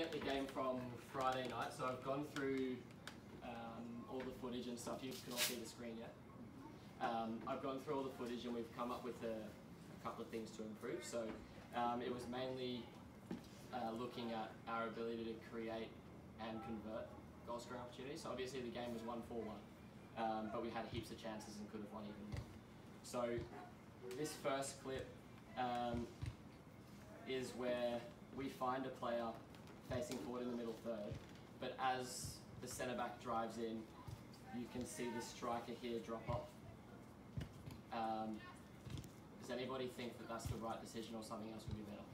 looking at the game from Friday night, so I've gone through all the footage and stuff. You can all see the screen yet. I've gone through all the footage and we've come up with a couple of things to improve. So it was mainly looking at our ability to create and convert goal scoring opportunities. So obviously the game was 1-4-1, but we had heaps of chances and could have won even more. So this first clip is where we find a player facing forward in the middle third, but as the centre back drives in, you can see the striker here drop off. Does anybody think that that's the right decision or something else would be better?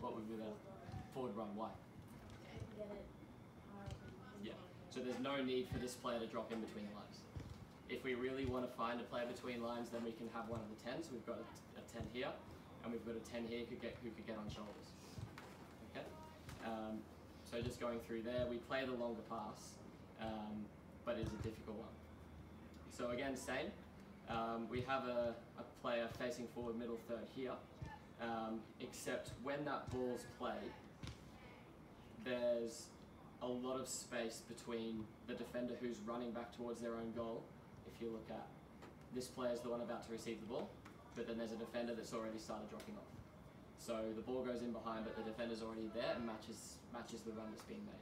What would be better? Forward run, why? Yeah, so there's no need for this player to drop in between the lines. If we really want to find a player between lines, then we can have one of the 10s. We've got a 10 here, and we've got a 10 here who could get on shoulders. Okay? So just going through there, we play the longer pass, but it's a difficult one. So again, same. We have a player facing forward middle third here, except when that ball's played, there's a lot of space between the defender who's running back towards their own goal. If you look at this player's the one about to receive the ball, but then there's a defender that's already started dropping off. So the ball goes in behind, but the defender's already there and matches the run that's being made.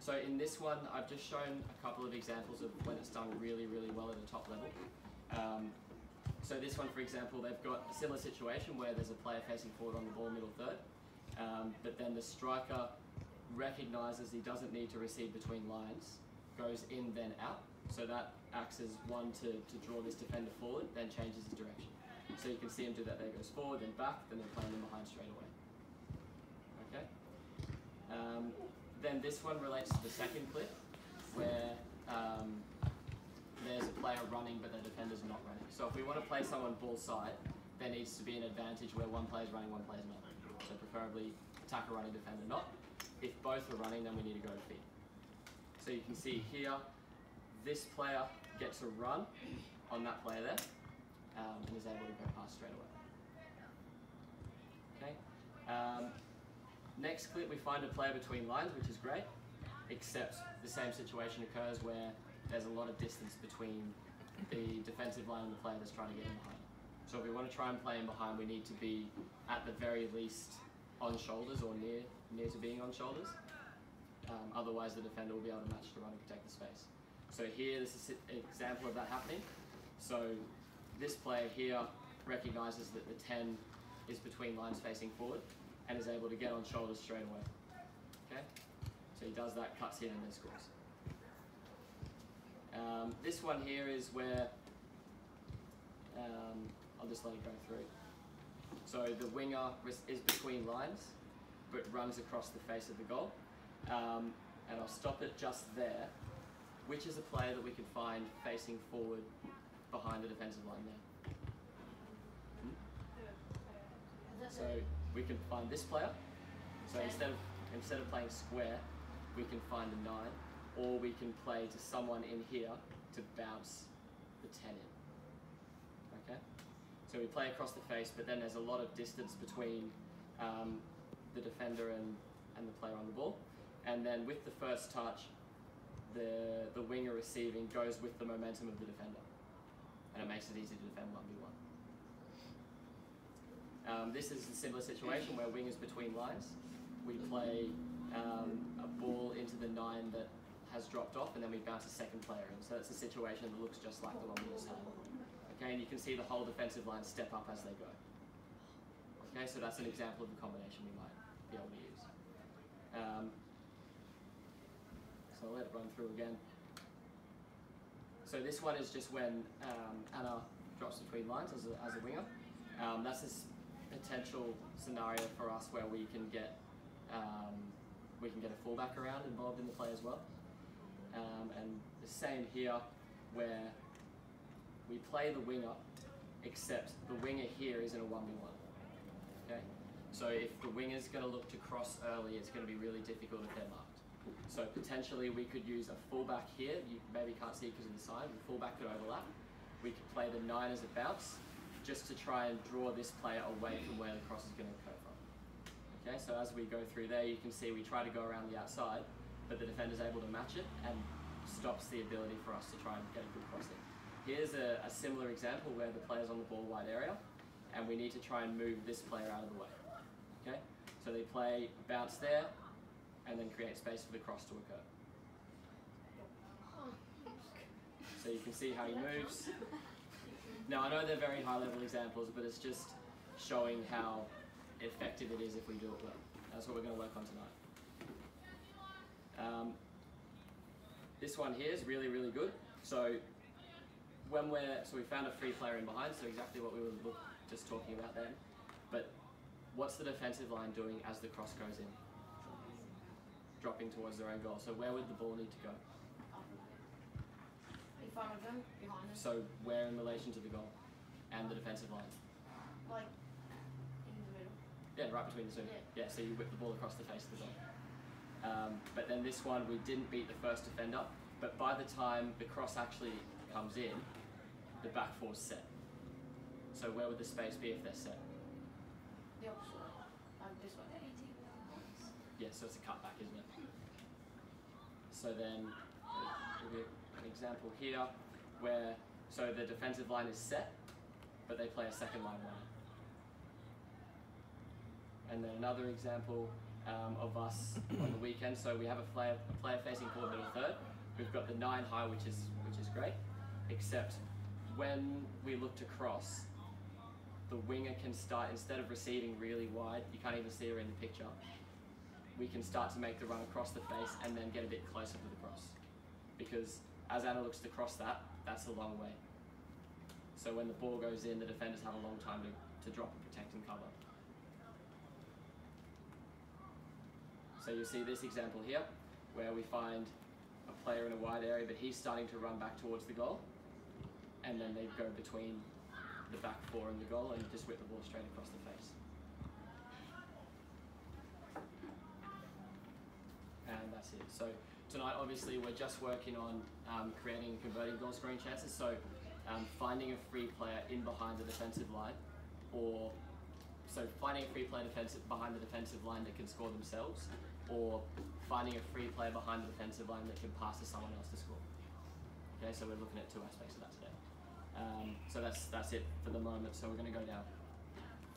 So in this one, I've just shown a couple of examples of when it's done really, really well at the top level. So this one, for example, they've got a similar situation where there's a player facing forward on the ball middle third, but then the striker recognises he doesn't need to receive between lines, goes in then out. So that acts as one to draw this defender forward, then changes his direction. So you can see him do that there, goes forward, then back, then they're playing him behind straight away. Okay? Then this one relates to the second clip, where there's a player running but the defender's not running. So if we want to play someone ball side, there needs to be an advantage where one player's running, one player's not. So preferably attacker running, defender not. If both are running, then we need to go to feed. So you can see here, this player gets a run on that player there, and is able to go past straight away. Okay. Next clip, we find a player between lines, which is great, except the same situation occurs where there's a lot of distance between the defensive line and the player that's trying to get in behind. So if we want to try and play in behind, we need to be at the very least on shoulders or near to being on shoulders. Otherwise, the defender will be able to match the run and protect the space. So here, this is an example of that happening. So this player here recognises that the 10 is between lines facing forward and is able to get on shoulders straight away. Okay? So he does that, cuts in, and then scores. This one here is where, I'll just let it go through. So the winger is between lines, but runs across the face of the goal. And I'll stop it just there. Which is a player that we could find facing forward behind the defensive line there? So we can find this player. So instead of playing square, we can find a 9, or we can play to someone in here to bounce the 10 in. Okay? So we play across the face, but then there's a lot of distance between the defender and the player on the ball. And then with the first touch, the winger receiving goes with the momentum of the defender, and it makes it easy to defend 1v1. This is a similar situation where wingers between lines. We play a ball into the 9 that has dropped off, and then we bounce a second player in. So that's a situation that looks just like the one we just had. Okay, and you can see the whole defensive line step up as they go. Okay, so that's an example of a combination we might be able to use. So I'll let it run through again. So this one is just when Anna drops between lines as a winger. That's a potential scenario for us where we can get a fullback around involved in the play as well. And the same here, where we play the winger, except the winger here isn't a 1v1. Okay? So if the winger's going to look to cross early, it's going to be really difficult if they're marked. So potentially we could use a fullback here. You maybe can't see it because of the sign. The fullback could overlap. We could play the 9 as a bounce, just to try and draw this player away from where the cross is going to occur from. Okay, so as we go through there, you can see we try to go around the outside, but the defender's able to match it and stops the ability for us to try and get a good crossing. Here's a similar example where the player's on the ball wide area, and we need to try and move this player out of the way. Okay, so they play a bounce there, and then create space for the cross to occur. So you can see how he moves. Now I know they're very high level examples, but it's just showing how effective it is if we do it well. That's what we're going to work on tonight. This one here is really, really good. So we found a free player in behind, so exactly what we were just talking about then. But what's the defensive line doing as the cross goes in? Dropping towards their own goal. So where would the ball need to go? In front of them, behind them. So where in relation to the goal and the defensive line? Like in the middle. Yeah, right between the two. Yeah, so you whip the ball across the face of the goal. But then this one, we didn't beat the first defender, but by the time the cross actually comes in, the back four's set. So where would the space be if they're set? The opposite way. Like this way. Yeah, so it's a cutback, isn't it? So then, there'll be an example here where, so the defensive line is set, but they play a second line runner. And then another example of us on the weekend. So we have a player facing forward middle third. We've got the 9 high, which is great, except when we look to cross, the winger can start, instead of receiving really wide, you can't even see her in the picture, we can start to make the run across the face and then get a bit closer to the cross. Because as Anna looks to cross that, that's a long way. So when the ball goes in, the defenders have a long time to drop and protect and cover. So you see this example here, where we find a player in a wide area, but he's starting to run back towards the goal, and then they go between the back 4 and the goal and just whip the ball straight across the face. And that's it. So tonight, obviously, we're just working on creating and converting goal scoring chances. So finding a free player in behind the defensive line, so finding a free player behind the defensive line that can score themselves, or finding a free player behind the defensive line that can pass to someone else to score. Okay, so we're looking at 2 aspects of that today. So that's it for the moment. So we're going to go down.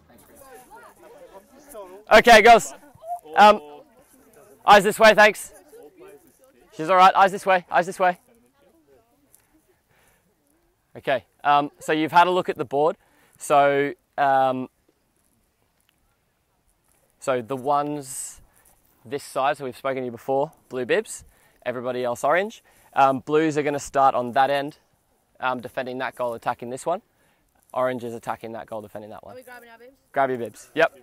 Thanks, Chris. Okay, girls. Eyes this way, thanks. She's all right. Eyes this way. Eyes this way. Okay. So you've had a look at the board. So the ones this side, so we've spoken to you before, blue bibs, everybody else orange. Blues are going to start on that end, defending that goal, attacking this one. Orange is attacking that goal, defending that one. Are we grabbing our bibs? Grab your bibs. Yep.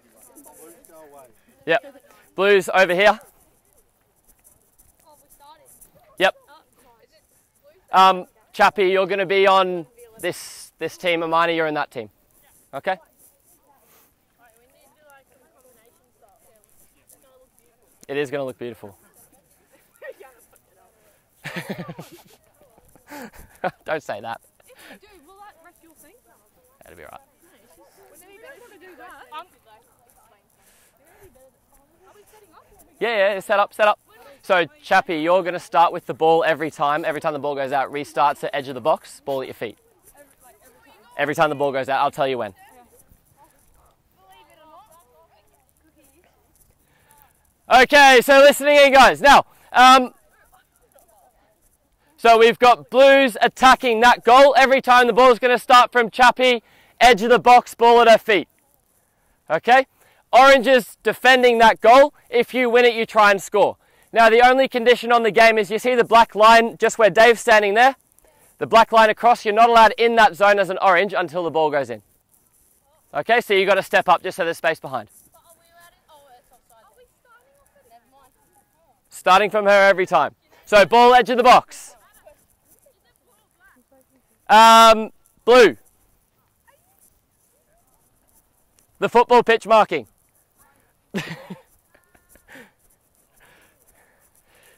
Yep. Blues over here. Oh, we started. Yep. Chappie, you're going to be on this team, Amani, you're in that team. Okay? It is going to look beautiful. Don't say that. Dude, will that wreck your thing? That'll be right. We don't want to do that. Are we setting up? Yeah, set up. So, Chappie, you're going to start with the ball every time. Every time the ball goes out, restarts the edge of the box, ball at your feet. Every time the ball goes out, I'll tell you when. Okay, so listening in, guys. Now, so we've got Blues attacking that goal. Every time the ball is going to start from Chappie, edge of the box, ball at her feet. Okay? Oranges defending that goal. If you win it, you try and score. Now, the only condition on the game is you see the black line just where Dave's standing there. The black line across, you're not allowed in that zone as an orange until the ball goes in. Okay, so you've got to step up just so there's space behind. Starting from her every time. So ball edge of the box. Blue. The football pitch marking.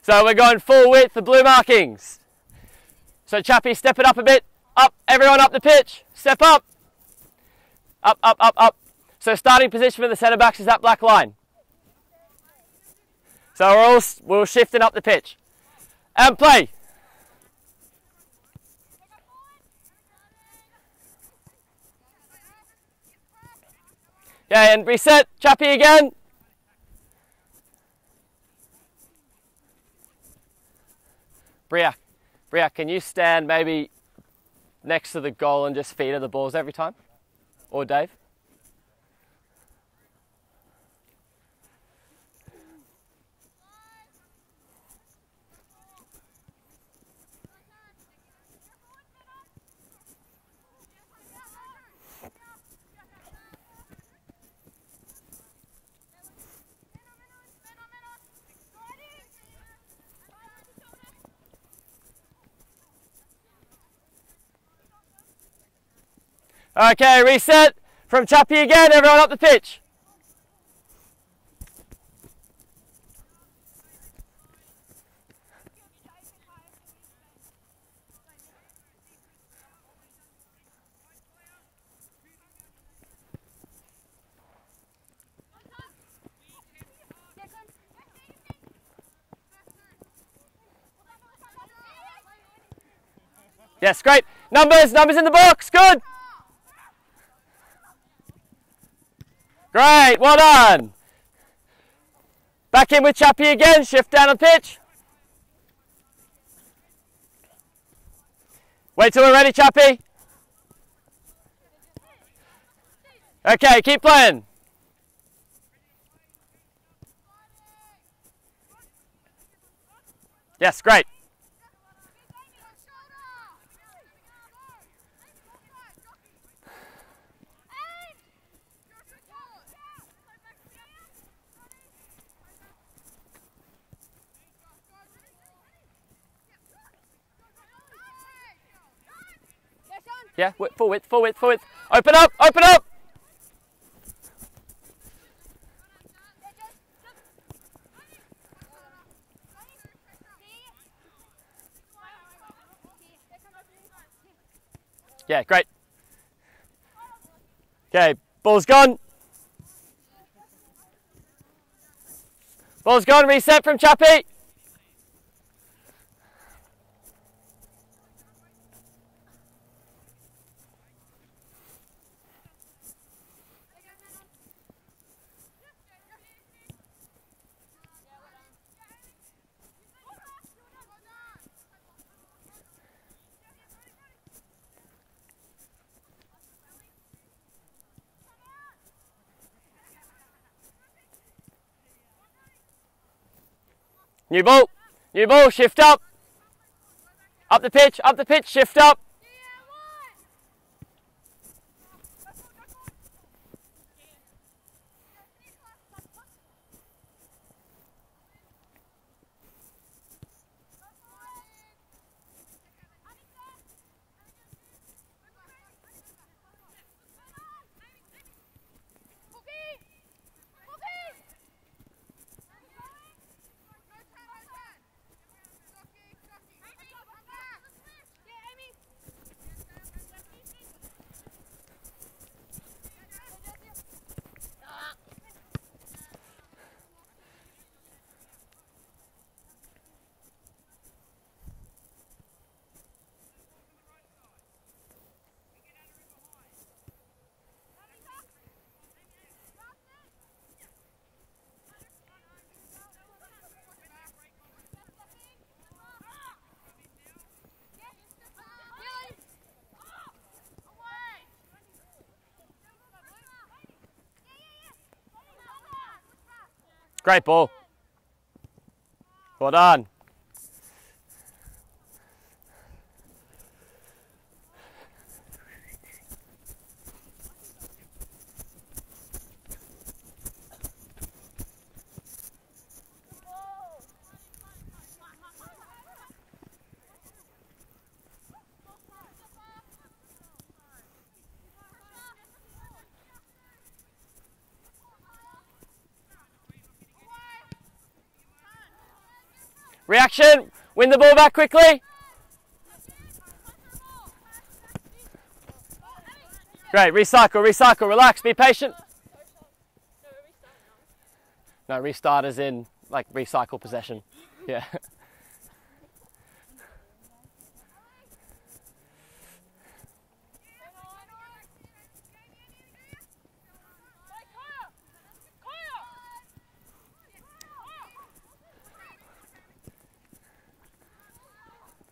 So we're going full width, the blue markings. So Chappie, step it up a bit. Up, everyone up the pitch. Step up. Up. So starting position for the centre backs is that black line. So we're shifting up the pitch. And play. Okay, and reset. Chappie again. Briac, can you stand maybe next to the goal and just feed her the balls every time? Or Dave? Okay, reset from Chappie again, everyone up the pitch. Yes, great. Numbers in the box, good. Great, well done. Back in with Chappie again, shift down on pitch. Wait till we're ready, Chappie. Okay, keep playing. Yes, great. Yeah, full width. Open up. Yeah, great. Okay, ball's gone. Reset from Chappie. New ball, shift up. Up the pitch, shift up. Great ball. Well done. Reaction, win the ball back quickly. Great, recycle, relax, be patient. No, restart as in like recycle possession. Yeah.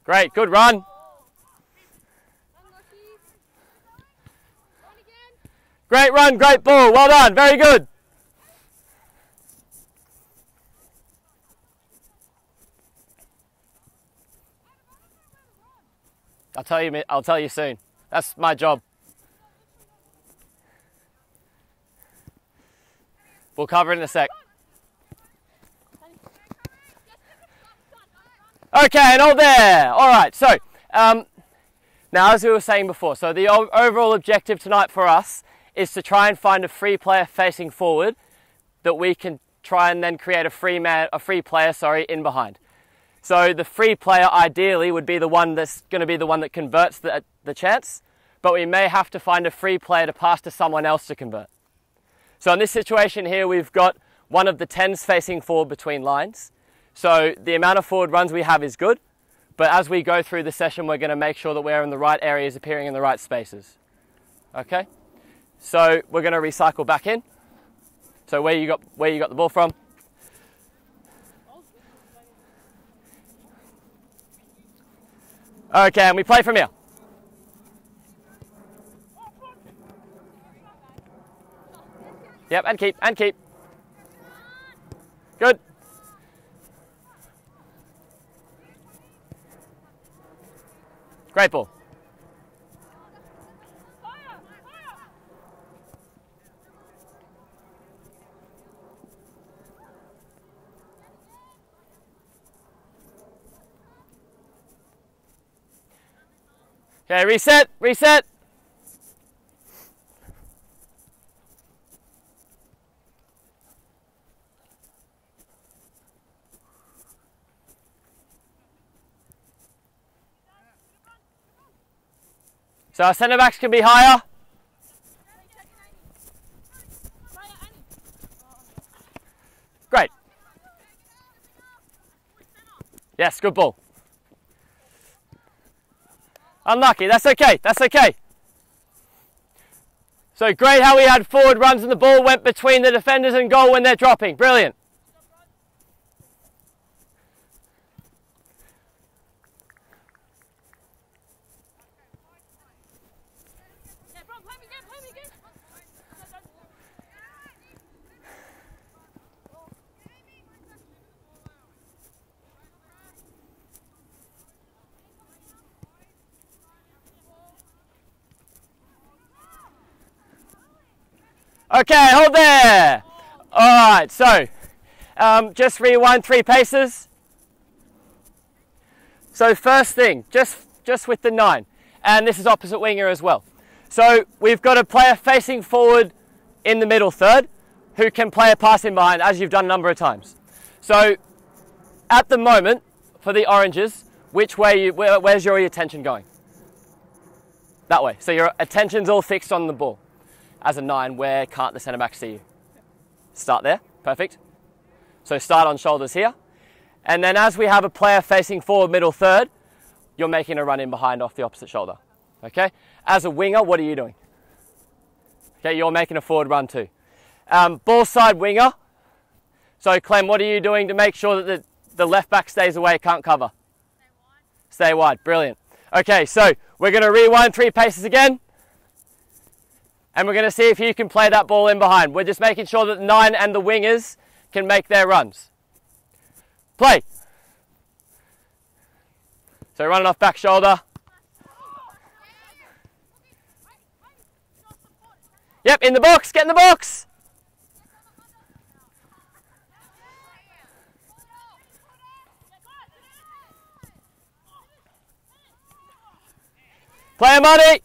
Great, good run. Great run, great ball, well done, very good. I'll tell you soon. That's my job. We'll cover it in a sec. Okay, and all there. All right, so now as we were saying before, so the overall objective tonight for us is to try and find a free player facing forward that we can try and then create a free player in behind. So the free player ideally would be the one that's going to be the one that converts the chance, but we may have to find a free player to pass to someone else to convert. So in this situation here, we've got one of the 10s facing forward between lines. So the amount of forward runs we have is good, but as we go through the session, we're going to make sure that we're in the right areas, appearing in the right spaces. Okay? So we're going to recycle back in. So where you got the ball from? Okay, and we play from here. Yep, and keep. Good. Great ball. Okay, reset. So our centre backs can be higher. Great. Yes, good ball. Unlucky, that's okay. So great how we had forward runs and the ball went between the defenders and goal when they're dropping. Brilliant. Okay, hold there. All right, so just rewind 3 paces. So first thing, just with the 9, and this is opposite winger as well. So we've got a player facing forward in the middle third who can play a pass in behind, as you've done a number of times. So at the moment, for the oranges, where's your attention going? That way. So your attention's all fixed on the ball. As a 9, where can't the centre back see you? Start there, perfect. So start on shoulders here. And then as we have a player facing forward middle third, you're making a run in behind off the opposite shoulder. Okay? As a winger, what are you doing? Okay, you're making a forward run too. Ball side winger. So Clem, what are you doing to make sure that the left back stays away, can't cover? Stay wide, brilliant. Okay, so we're going to rewind 3 paces again. And we're going to see if you can play that ball in behind. We're just making sure that the 9 and the wingers can make their runs. Play. So running off back shoulder. Yep, in the box, get in the box. Play money.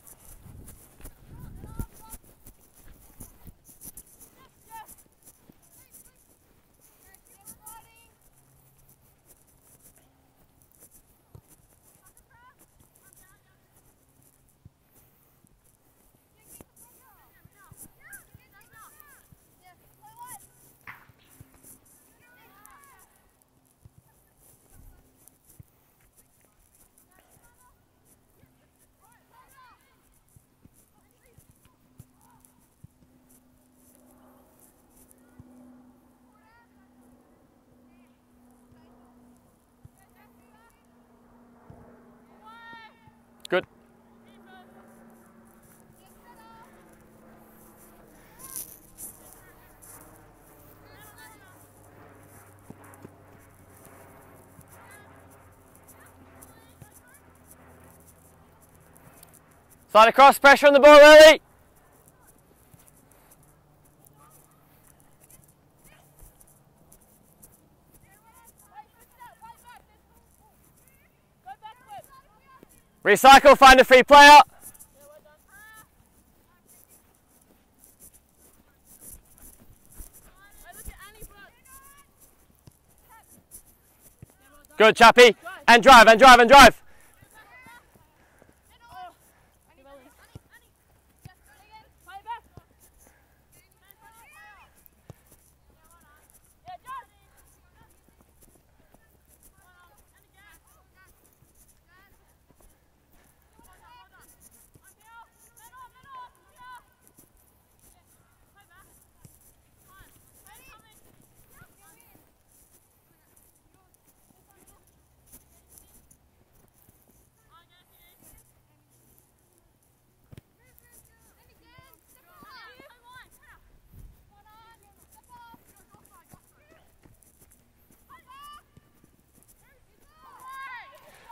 Slide across, pressure on the ball early. Recycle, find a free player. Good, Chappie. And drive, and drive, and drive.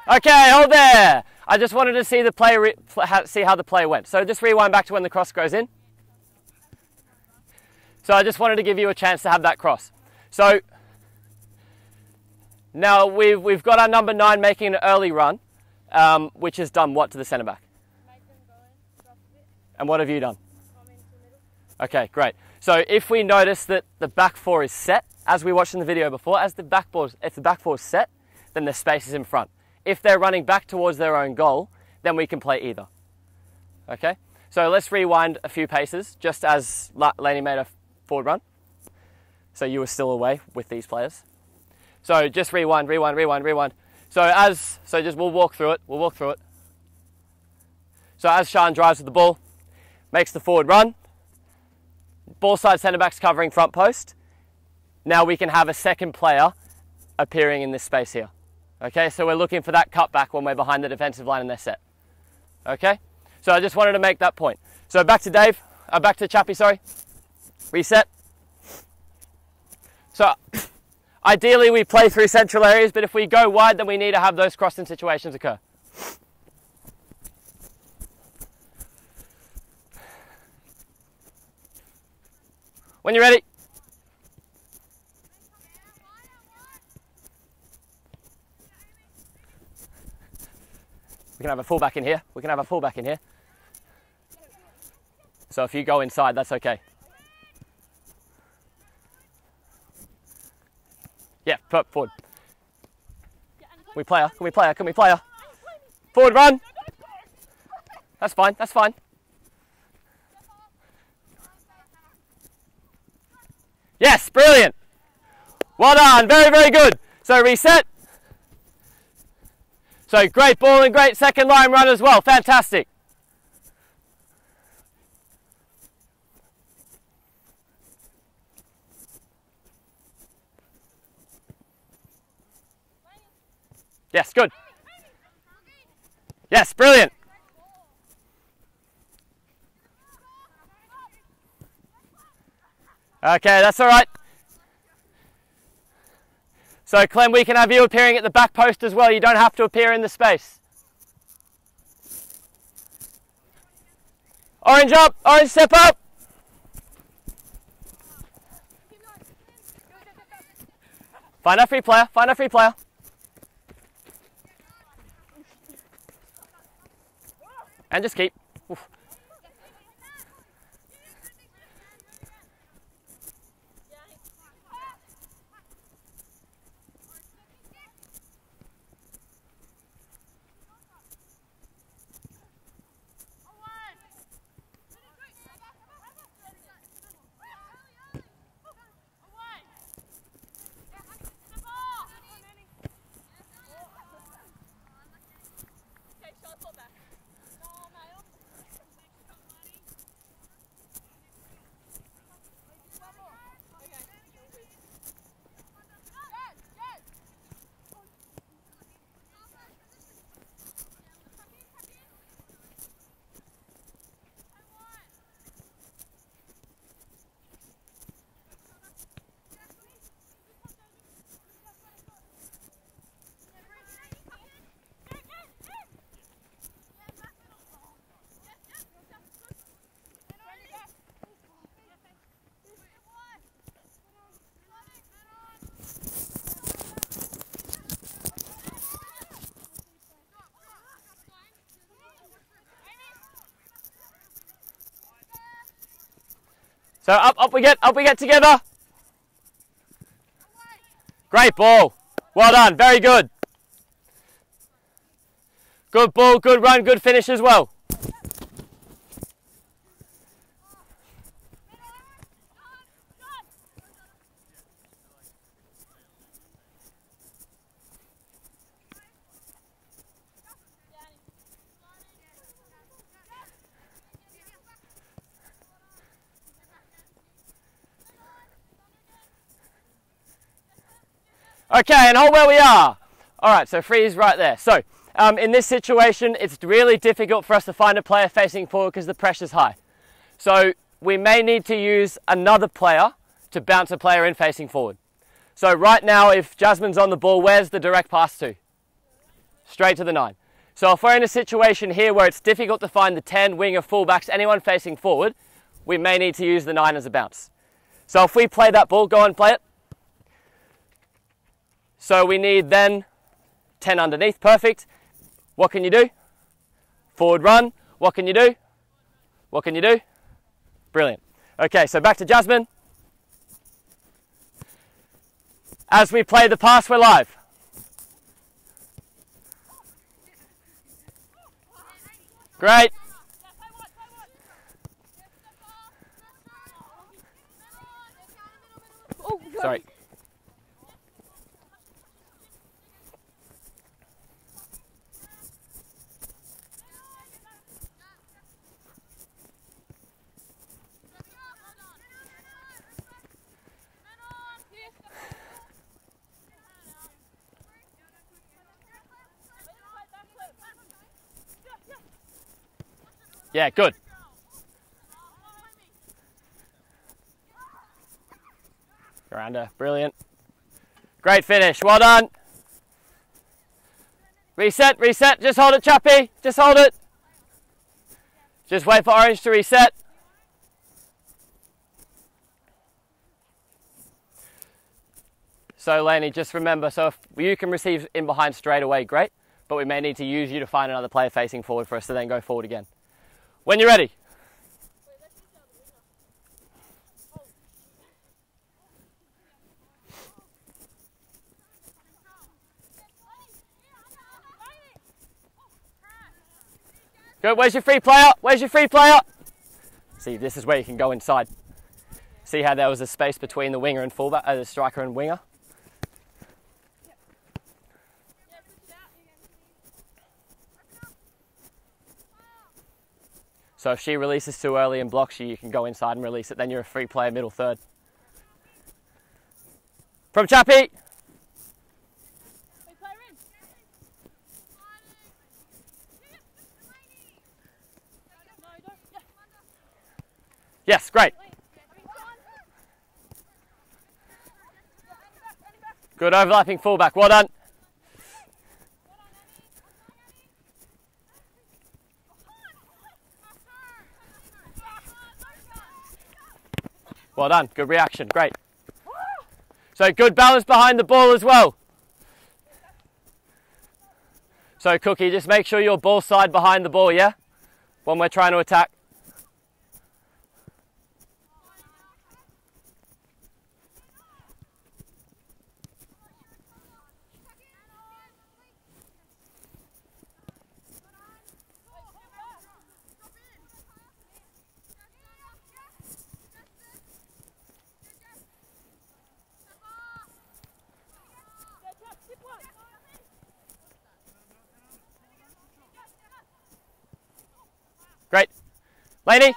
Okay, hold there. I just wanted to see the play, see how the play went. So just rewind back to when the cross goes in. So I just wanted to give you a chance to have that cross. So now we've got our number 9 making an early run, which has done what to the centre back? And what have you done? Okay, great. So if we notice that the back 4 is set, as we watched in the video before, if the back 4 is set, then the space is in front. If they're running back towards their own goal, then we can play either. Okay? So let's rewind a few paces, just as Lainey made a forward run. So you were still away with these players. So just rewind. So we'll walk through it. So as Sean drives with the ball, makes the forward run, ball side centre back's covering front post. Now we can have a second player appearing in this space here. Okay, so we're looking for that cutback when we're behind the defensive line and they're set. Okay, so I just wanted to make that point. So back to Chappie, sorry. Reset. So ideally we play through central areas, but if we go wide, then we need to have those crossing situations occur. When you're ready. We can have a fullback in here. So if you go inside, that's okay. Yeah, forward. Can we player? Forward run. That's fine. Yes, brilliant. Well done, very, very good. So reset. So great ball and great second line run as well, fantastic. Yes, good. Yes, brilliant. Okay, that's all right. So Clem, we can have you appearing at the back post as well. You don't have to appear in the space. Orange up, orange step up. Find a free player, And just keep. Oof. So up we get together. Great ball. Well done, very good. Good ball, good run, good finish as well. Okay, and hold where we are. All right, so freeze right there. So in this situation, it's really difficult for us to find a player facing forward because the pressure's high. So we may need to use another player to bounce a player in facing forward. So right now, if Jasmine's on the ball, where's the direct pass to? Straight to the 9. So if we're in a situation here where it's difficult to find the 10, winger, fullbacks, anyone facing forward, we may need to use the 9 as a bounce. So if we play that ball, go and play it. So we need then 10 underneath, perfect. What can you do? Forward run. What can you do? What can you do? Brilliant. Okay, so back to Jasmine. As we play the pass, we're live. Great. Sorry. Yeah, good. Miranda, brilliant. Great finish, well done. Reset, reset, just hold it, Chappie, just hold it. Just wait for Orange to reset. So Lainey, just remember, so if you can receive in behind straight away, great, but we may need to use you to find another player facing forward for us to then go forward again. When you're ready. Good, where's your free player? Where's your free player? See, this is where you can go inside. See how there was a space between the winger and fullback, the striker and winger? So if she releases too early and blocks you, you can go inside and release it. Then you're a free player, middle third. From Chappie. Yes, great. Good overlapping fullback, well done. Well done, good reaction, great. So good balance behind the ball as well. So Cookie, just make sure you're ball side behind the ball, yeah? When we're trying to attack. Great. Lainey.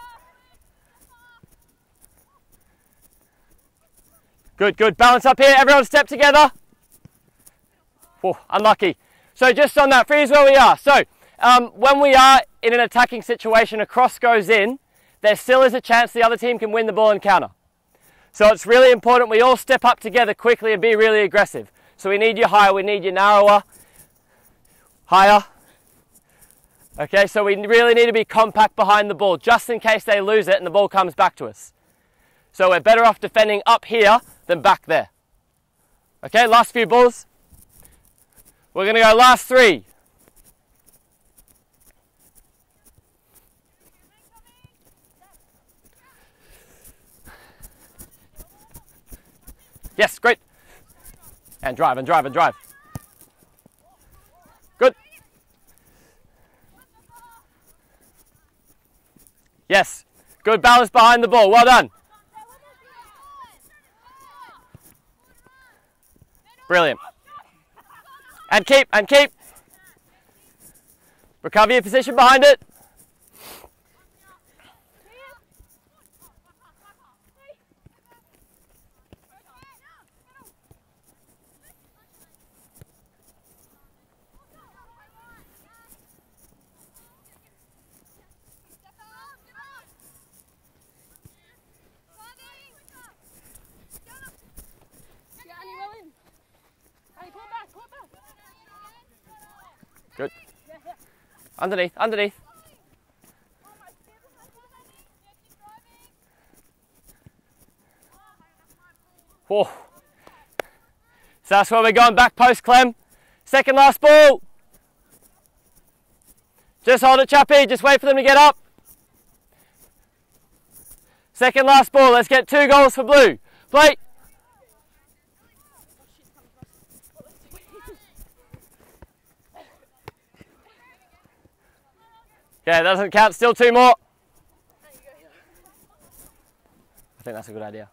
Good, good. Balance up here. Everyone step together. Oh, unlucky. So just on that, freeze where we are. So when we are in an attacking situation, a cross goes in, there still is a chance the other team can win the ball and counter. So it's really important we all step up together quickly and be really aggressive. So we need you higher, we need you narrower, higher. Okay, so we really need to be compact behind the ball, just in case they lose it and the ball comes back to us. So we're better off defending up here than back there. Okay, last few balls. We're going to go last 3. Yes, great. And drive, and drive, and drive. Good. Yes, good balance behind the ball. Well done. Brilliant. And keep, and keep. Recover your position behind it. Good. Underneath, underneath. Whoa. So that's where we're going, back post, Clem. Second last ball. Just hold it, Chappie, just wait for them to get up. Second last ball, let's get 2 goals for Blue. Play. Okay, that doesn't count, still 2 more. I think that's a good idea.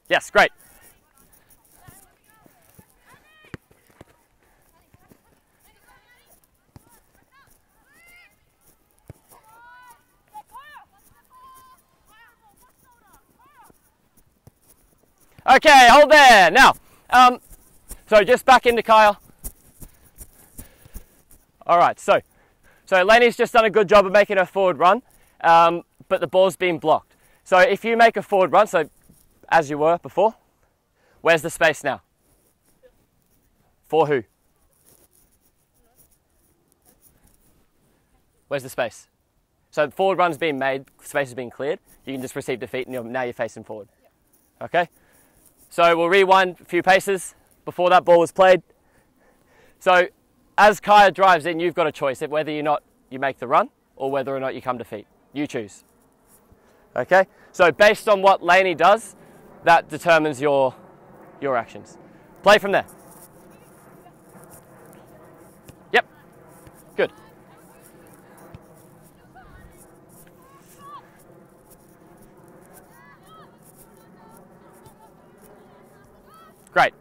Yes, great. Okay, hold there. Now, so just back into Kyle. All right, so Lainey's just done a good job of making her forward run, but the ball's been blocked. So if you make a forward run, so as you were before, where's the space now? For who? Where's the space? So the forward run's being made, space has been cleared, you can just receive defeat and now you're facing forward. Okay? So we'll rewind a few paces before that ball was played. So as Kaya drives in, you've got a choice of whether or not you make the run or whether or not you come to feet. You choose. Okay? So based on what Lainey does, that determines your actions. Play from there. Yep. Good. Great.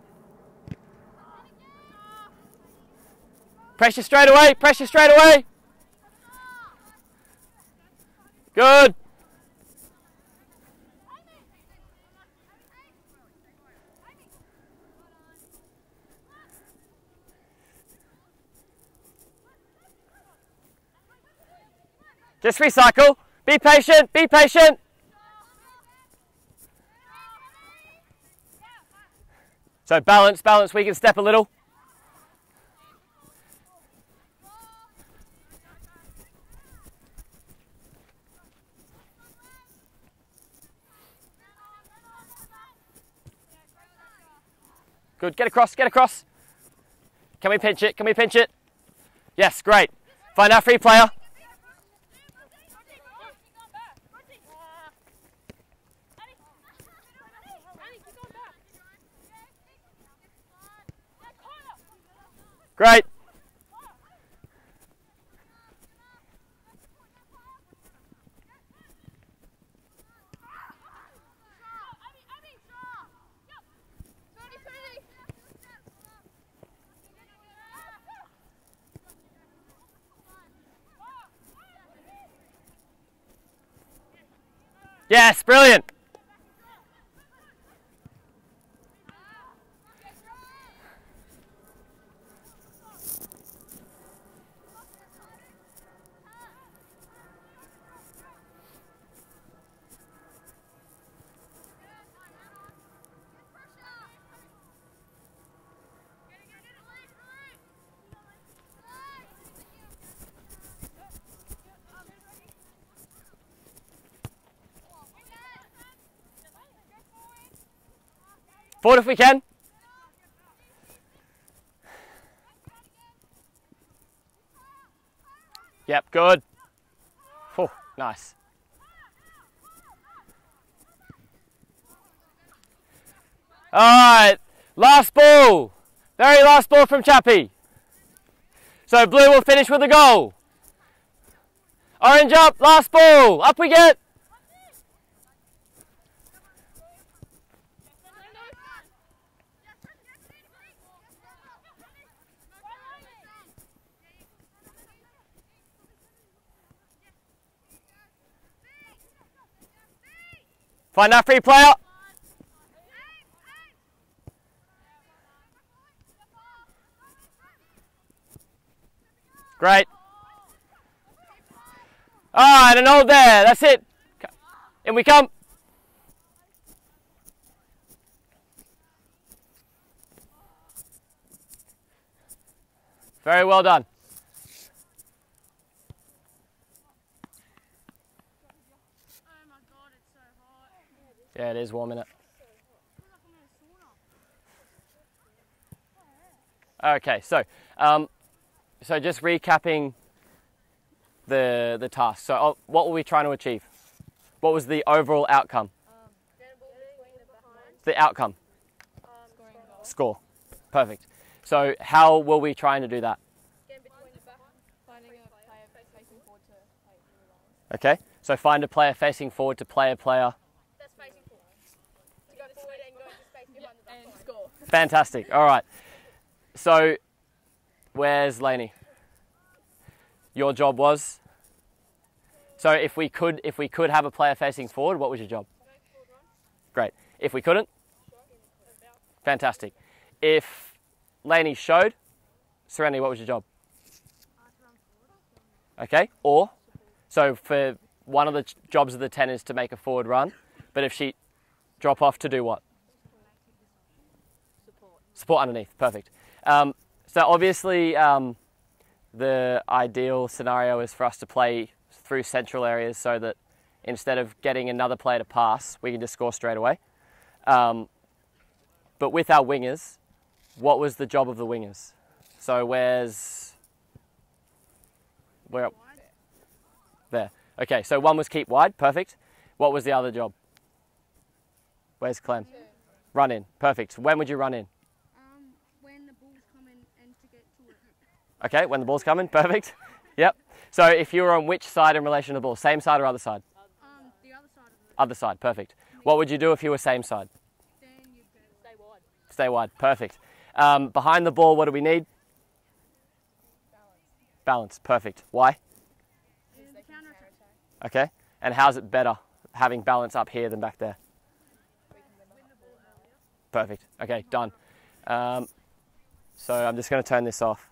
Pressure straight away, pressure straight away. Good. Just recycle. Be patient, be patient. So balance, balance, we can step a little. Good, get across, get across. Can we pinch it, can we pinch it? Yes, great. Find our free player. Great. Yes, brilliant. Forward if we can. Yep, good. Oh, nice. Alright, last ball. Very last ball from Chappie. So blue will finish with a goal. Orange up, last ball. Up we get. Find that free player. Great. Alright, and hold there. That's it. In we come. Very well done. Yeah, it is warm, isn't it? Okay, so just recapping the task. So what were we trying to achieve? What was the overall outcome? The outcome? Score. Perfect. So how were we trying to do that? Okay, so find a player facing forward to play a player. Fantastic. All right. So, where's Lainey? Your job was? So if we could have a player facing forward, what was your job? Great. If we couldn't? Fantastic. If Lainey showed, Serenity, what was your job? Okay. Or, so for one of the jobs of the 10 is to make a forward run, but if she drop off to do what? Support underneath, perfect. So obviously the ideal scenario is for us to play through central areas so that instead of getting another player to pass, we can just score straight away. But with our wingers, what was the job of the wingers? So where? There. Okay, so one was keep wide, perfect. What was the other job? Where's Clem? Run in, perfect. When would you run in? When the ball's coming and to get to it. Okay, when the ball's coming, perfect. Yep. So if you were on which side in relation to the ball? Same side or other side? The other side of it. Other side, perfect. What would you do if you were same side? Then you stay wide. Stay wide, perfect. Behind the ball, what do we need? Balance, perfect. Why? Okay, and how's it better having balance up here than back there? Perfect, okay, done. So I'm just going to turn this off.